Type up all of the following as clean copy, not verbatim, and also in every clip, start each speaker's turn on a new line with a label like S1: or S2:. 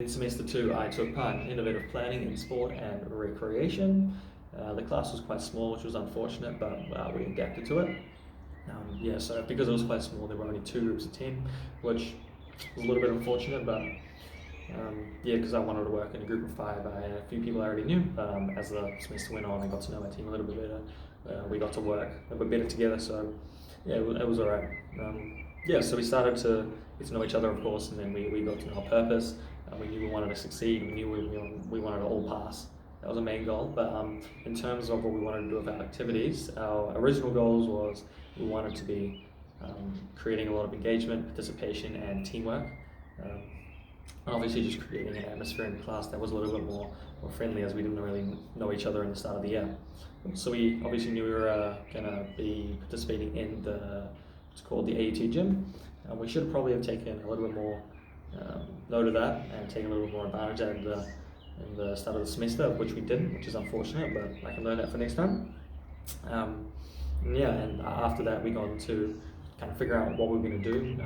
S1: In semester 2, I took part in innovative planning in sport and recreation. The class was quite small, which was unfortunate, but we adapted to it. So because it was quite small, there were only 2 groups of 10, which was a little bit unfortunate, but because I wanted to work in a group of 5, I had a few people I already knew, but as the semester went on, I got to know my team a little bit better. We got to work a bit better together, so it was alright. So we started to get to know each other, of course, and then we got to know our purpose. We knew we wanted to succeed. We knew we wanted to all pass. That was a main goal. But in terms of what we wanted to do with our activities, our original goals was we wanted to be creating a lot of engagement, participation, and teamwork. And obviously just creating an atmosphere in class that was a little bit more friendly, as we didn't really know each other in the start of the year. So we obviously knew we were going to be participating in what's called the AUT gym. We should probably have taken a little bit more note of that and taken a little bit more advantage of it in the start of the semester, which we didn't, which is unfortunate, but I can learn that for next time. And after that we got to kind of figure out what we were going to do.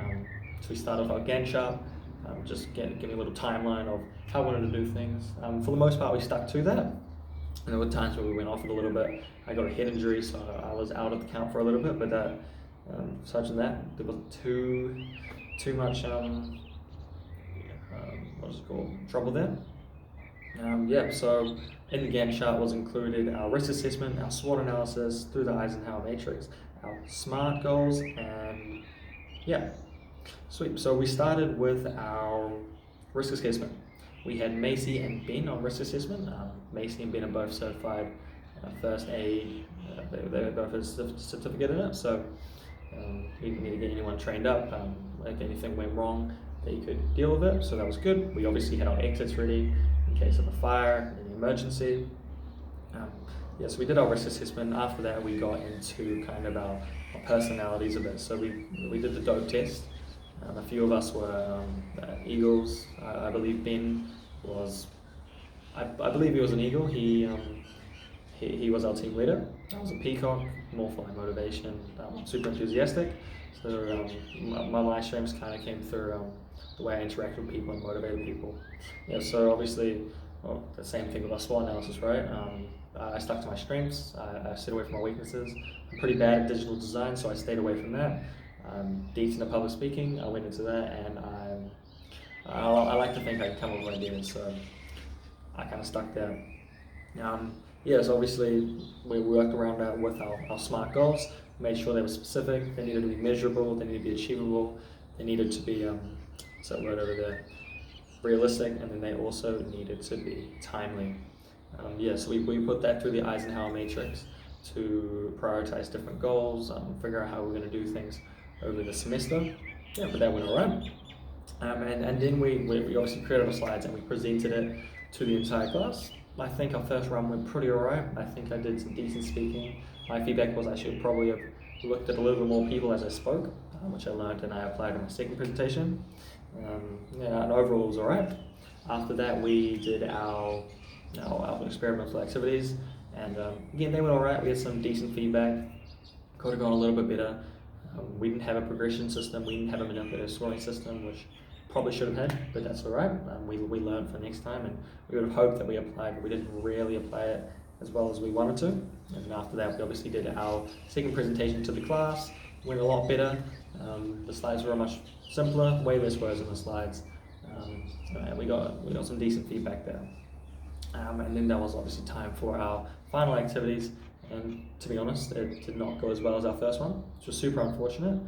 S1: So we started off our Gantt chart, just give me a little timeline of how I wanted to do things. For the most part we stuck to that. And there were times where we went off it a little bit. I got a head injury, so I was out of the count for a little bit, but aside from that, there was too much trouble there. So in the Gantt chart was included our risk assessment, our SWOT analysis through the Eisenhower matrix, our SMART goals, and sweet. So we started with our risk assessment. We had Macy and Ben on risk assessment. Macy and Ben are both certified first aid. They both have a certificate in it, so we didn't need to get anyone trained up. If anything went wrong, they could deal with it, so that was good. We obviously had our exits ready in case of a fire, any emergency. So we did our risk assessment. After that, we got into kind of our personalities a bit. So we did the dope test. A few of us were eagles. I believe Ben was, I believe he was an eagle. He was our team leader. I was a peacock, more for my motivation, super enthusiastic. So my strengths kind of came through the way I interacted with people and motivated people. So obviously, the same thing with our SWOT analysis, right? I stuck to my strengths. I stayed away from my weaknesses. I'm pretty bad at digital design, so I stayed away from that. I'm decent at public speaking. I went into that, and I like to think I can come up with ideas, so I kind of stuck there. So obviously we worked around that with our SMART goals, made sure they were specific, they needed to be measurable, they needed to be achievable, they needed to be, realistic, and then they also needed to be timely. So we put that through the Eisenhower matrix to prioritize different goals, figure out how we're going to do things over the semester. But that went alright. And then we obviously created our slides and we presented it to the entire class. I think our first run went pretty alright. I think I did some decent speaking. My feedback was I should probably have looked at a little bit more people as I spoke, which I learned and I applied in my second presentation. And overall it was alright. After that we did our experimental activities, and again they went alright. We had some decent feedback. Could have gone a little bit better. We didn't have a progression system, we didn't have a manipulative scoring system, which probably should have had, but that's alright. We learned for next time, and we would have hoped that we applied, but we didn't really apply it as well as we wanted to. And after that, we obviously did our second presentation to the class. Went a lot better. The slides were much simpler, way less words in the slides, and we got some decent feedback there. And then there was obviously time for our final activities, and to be honest, it did not go as well as our first one, which was super unfortunate.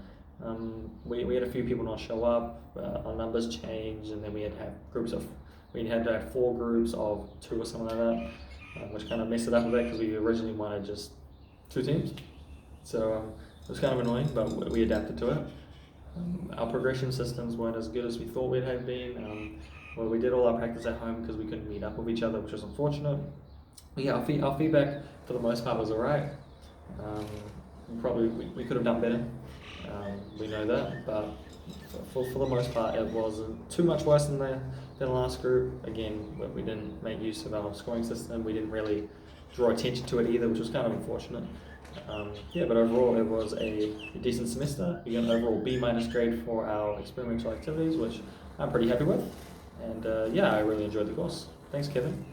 S1: We had a few people not show up, our numbers changed, and then we had to have 4 groups of 2 or something like that, which kind of messed it up a bit because we originally wanted just 2 teams. So it was kind of annoying, but we adapted to it. Our progression systems weren't as good as we thought we'd have been. We did all our practice at home because we couldn't meet up with each other, which was unfortunate. But our feedback for the most part was alright. We could have done better. We know that, but for the most part it wasn't too much worse than the last group. Again, we didn't make use of our scoring system. We didn't really draw attention to it either, which was kind of unfortunate. But overall it was a decent semester. We got an overall B- grade for our experimental activities, which I'm pretty happy with. And yeah, I really enjoyed the course. Thanks, Kevin.